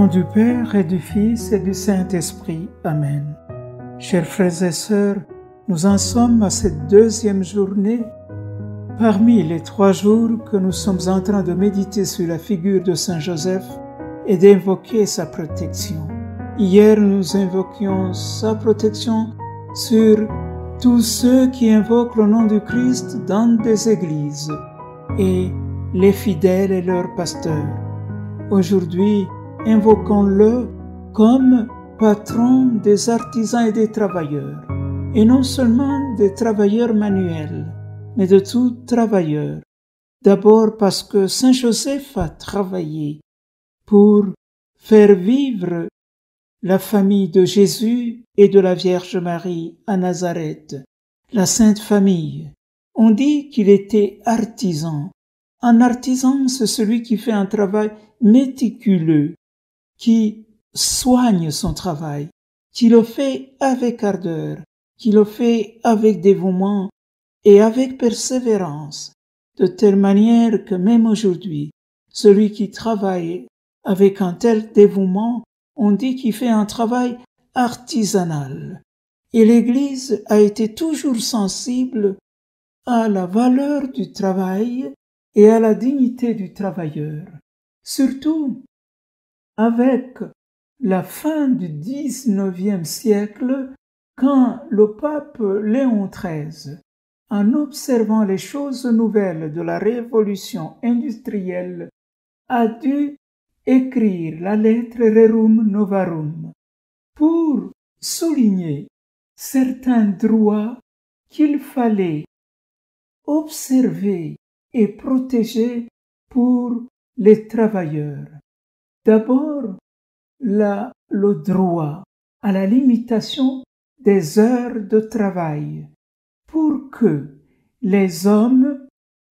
du Père et du Fils et du Saint-Esprit. Amen. Chers frères et sœurs, nous en sommes à cette deuxième journée parmi les 3 jours que nous sommes en train de méditer sur la figure de Saint Joseph et d'invoquer sa protection. Hier, nous invoquions sa protection sur tous ceux qui invoquent le nom du Christ dans des églises et les fidèles et leurs pasteurs. Aujourd'hui, invoquons-le comme patron des artisans et des travailleurs, et non seulement des travailleurs manuels, mais de tout travailleur. D'abord parce que Saint Joseph a travaillé pour faire vivre la famille de Jésus et de la Vierge Marie à Nazareth, la Sainte Famille. On dit qu'il était artisan. Un artisan, c'est celui qui fait un travail méticuleux, qui soigne son travail, qui le fait avec ardeur, qui le fait avec dévouement et avec persévérance, de telle manière que même aujourd'hui, celui qui travaille avec un tel dévouement, on dit qu'il fait un travail artisanal. Et l'Église a été toujours sensible à la valeur du travail et à la dignité du travailleur. Surtout avec la fin du XIXe siècle, quand le pape Léon XIII, en observant les choses nouvelles de la révolution industrielle, a dû écrire la lettre Rerum Novarum pour souligner certains droits qu'il fallait observer et protéger pour les travailleurs. D'abord, le droit à la limitation des heures de travail pour que les hommes,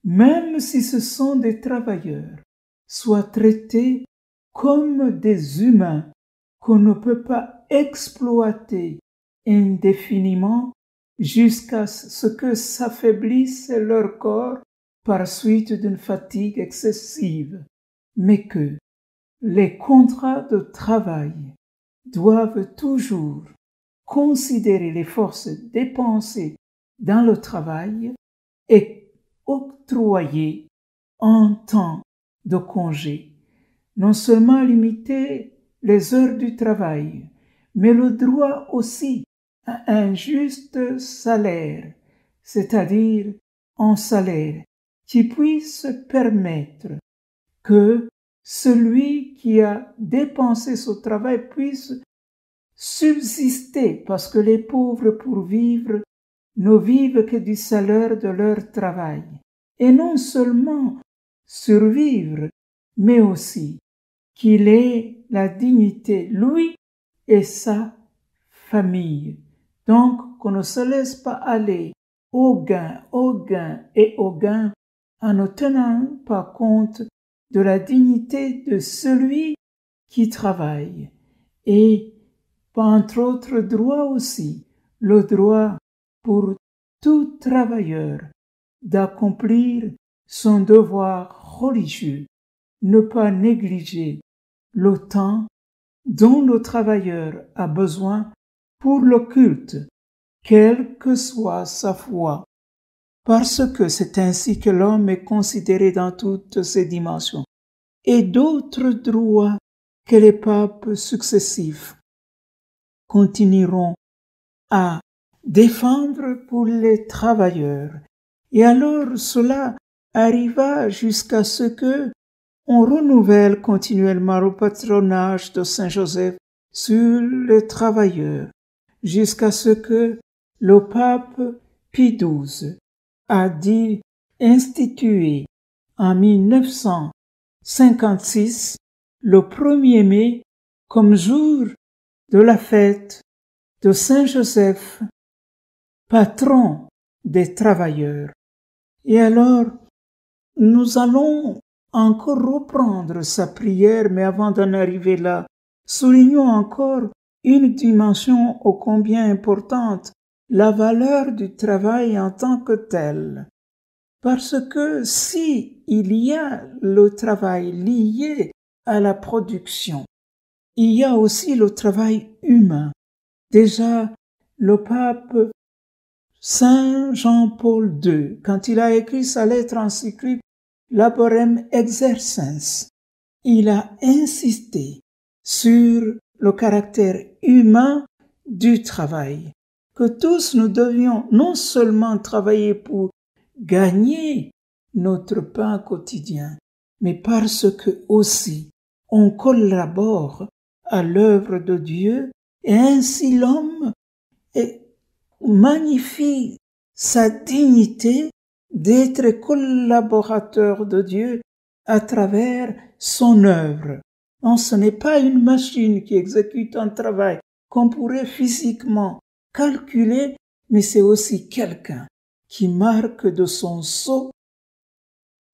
même si ce sont des travailleurs, soient traités comme des humains qu'on ne peut pas exploiter indéfiniment jusqu'à ce que s'affaiblisse leur corps par suite d'une fatigue excessive, mais que les contrats de travail doivent toujours considérer les forces dépensées dans le travail et octroyer un temps de congé. Non seulement limiter les heures du travail, mais le droit aussi à un juste salaire, c'est-à-dire un salaire qui puisse permettre que celui qui a dépensé son travail puisse subsister, parce que les pauvres pour vivre ne vivent que du salaire de leur travail. Et non seulement survivre, mais aussi qu'il ait la dignité, lui et sa famille. Donc, qu'on ne se laisse pas aller au gain et au gain en ne tenant pas compte de la dignité de celui qui travaille. Et, entre autres droits aussi, le droit pour tout travailleur d'accomplir son devoir religieux, ne pas négliger le temps dont le travailleur a besoin pour le culte, quelle que soit sa foi, parce que c'est ainsi que l'homme est considéré dans toutes ses dimensions, et d'autres droits que les papes successifs continueront à défendre pour les travailleurs. Et alors cela arriva jusqu'à ce que on renouvelle continuellement le patronage de Saint Joseph sur les travailleurs, jusqu'à ce que le pape Pie XII a dit instituer en 1956 le 1er mai comme jour de la fête de Saint Joseph, patron des travailleurs. Et alors, nous allons encore reprendre sa prière, mais avant d'en arriver là, soulignons encore une dimension ô combien importante, la valeur du travail en tant que tel. Parce que si il y a le travail lié à la production, il y a aussi le travail humain. Déjà, le pape Saint Jean-Paul II, quand il a écrit sa lettre encyclique Laborem Exercens, il a insisté sur le caractère humain du travail, que tous nous devions non seulement travailler pour gagner notre pain quotidien, mais parce que aussi on collabore à l'œuvre de Dieu et ainsi l'homme magnifie sa dignité d'être collaborateur de Dieu à travers son œuvre. Non, ce n'est pas une machine qui exécute un travail qu'on pourrait physiquement calculer, mais c'est aussi quelqu'un qui marque de son sceau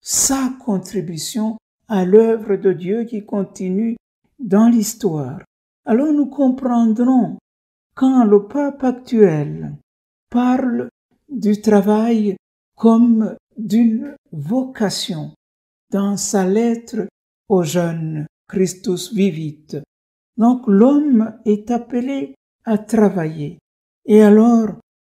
sa contribution à l'œuvre de Dieu qui continue dans l'histoire. Alors nous comprendrons quand le pape actuel parle du travail comme d'une vocation dans sa lettre aux jeunes, Christus vivit. Donc l'homme est appelé à travailler. Et alors,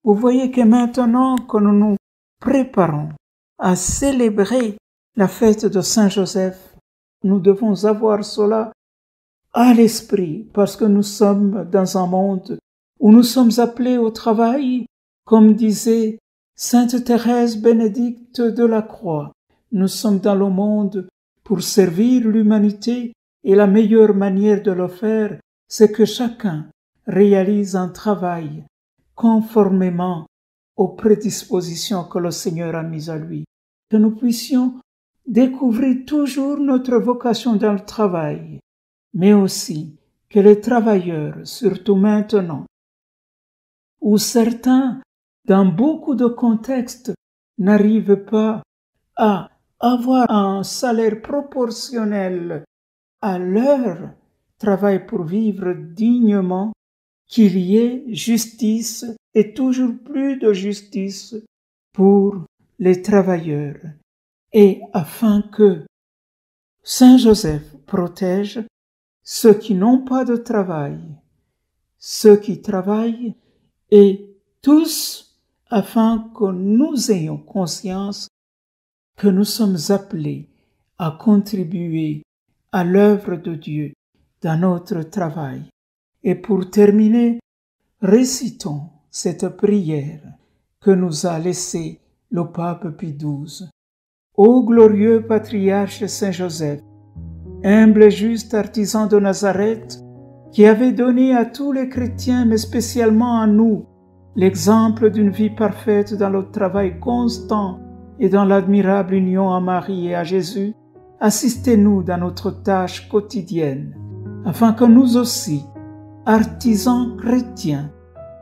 vous voyez que maintenant que nous nous préparons à célébrer la fête de Saint Joseph, nous devons avoir cela à l'esprit parce que nous sommes dans un monde où nous sommes appelés au travail, comme disait Sainte Thérèse Bénédicte de la Croix. Nous sommes dans le monde pour servir l'humanité et la meilleure manière de le faire, c'est que chacun réalise un travail conformément aux prédispositions que le Seigneur a mises à lui. Que nous puissions découvrir toujours notre vocation dans le travail, mais aussi que les travailleurs, surtout maintenant, où certains, dans beaucoup de contextes, n'arrivent pas à avoir un salaire proportionnel à leur travail pour vivre dignement, qu'il y ait justice et toujours plus de justice pour les travailleurs. Et afin que Saint Joseph protège ceux qui n'ont pas de travail, ceux qui travaillent et tous, afin que nous ayons conscience que nous sommes appelés à contribuer à l'œuvre de Dieu dans notre travail. Et pour terminer, récitons cette prière que nous a laissée le pape Pie XII. Ô glorieux patriarche Saint Joseph, humble et juste artisan de Nazareth, qui avait donné à tous les chrétiens, mais spécialement à nous, l'exemple d'une vie parfaite dans le travail constant et dans l'admirable union à Marie et à Jésus, assistez-nous dans notre tâche quotidienne, afin que nous aussi, artisans chrétiens,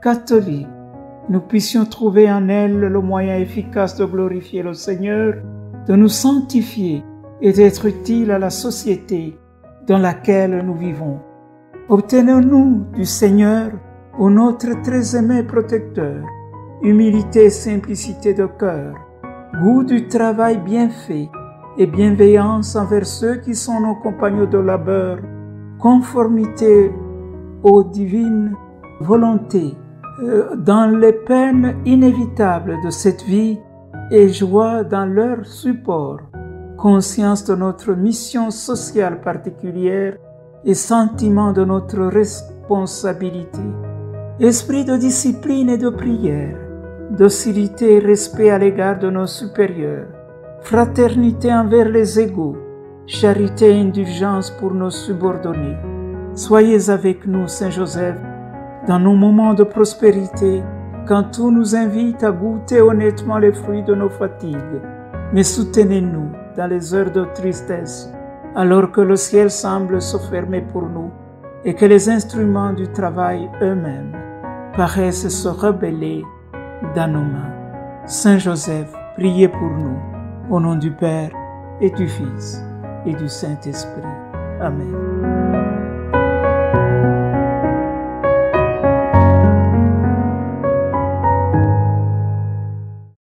catholiques, nous puissions trouver en elle le moyen efficace de glorifier le Seigneur, de nous sanctifier et d'être utiles à la société dans laquelle nous vivons. Obtenons-nous du Seigneur, ô notre très aimé protecteur, humilité et simplicité de cœur, goût du travail bien fait et bienveillance envers ceux qui sont nos compagnons de labeur, conformité aux divines volontés, dans les peines inévitables de cette vie et joie dans leur support, conscience de notre mission sociale particulière et sentiment de notre responsabilité, esprit de discipline et de prière, docilité et respect à l'égard de nos supérieurs, fraternité envers les égaux, charité et indulgence pour nos subordonnés. Soyez avec nous, Saint Joseph, dans nos moments de prospérité, quand tout nous invite à goûter honnêtement les fruits de nos fatigues. Mais soutenez-nous dans les heures de tristesse, alors que le ciel semble se fermer pour nous et que les instruments du travail eux-mêmes paraissent se rebeller dans nos mains. Saint Joseph, priez pour nous, au nom du Père et du Fils et du Saint-Esprit. Amen.